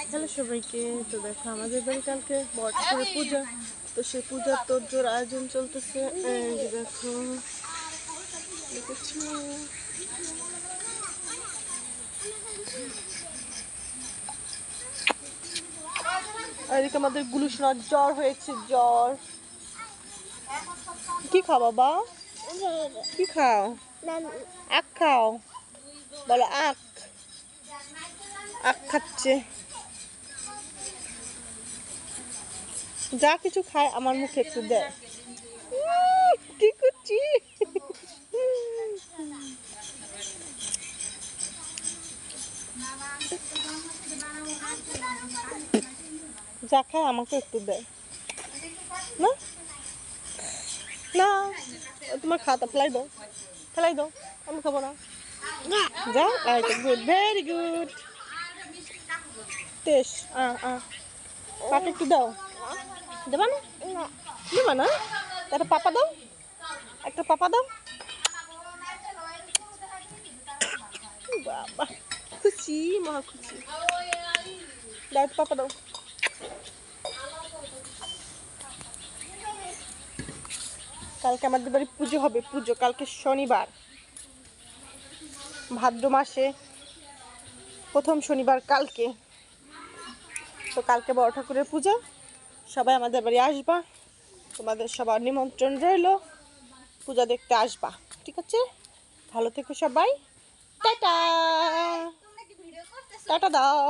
Hello সবাইকে। তো দেখো আমাদের বাড়ি কালকে বড় ঠাকুরের পূজা, তো সেই পূজার তোড়জোড় আয়োজন চলতেছে। এই যে দেখো দেখেছো, আর এদিকে আমাদের গুলু সোনার জ্বর হয়েছে, জ্বর। কি খাও বাবা, কি খাও? আখ খাও, বলো আখ। আখ খাচ্ছে, যা কিছু খায় আমার মুখে একটু দেয়। কি করছি? যা খায় আমাকে একটু দেয় না, না তোমার খাতা ফেলাই দাও, ফেলাই দাও, আমি খাবো না। যা, গুড, ভেরি গুড। টেস পাপা একটু দাও, দেবা না? দেবা না? একটা পাপা দাও, একটা পাপা দাও। বাবা খুশি, মহা খুশি। দাও একটা পাপা দাও। কালকে আমাদের বাড়ি পুজো হবে, পুজো কালকে শনিবার, ভাদ্র মাসে প্রথম শনিবার কালকে। তো কালকে বড় ঠাকুরের পূজা, সবাই আমাদের বাড়ি আসবা, তোমাদের সবার নিমন্ত্রণ রইল, পূজা দেখতে আসবা, ঠিক আছে? ভালো থেকো সবাই, টাটা, টাটা দাও।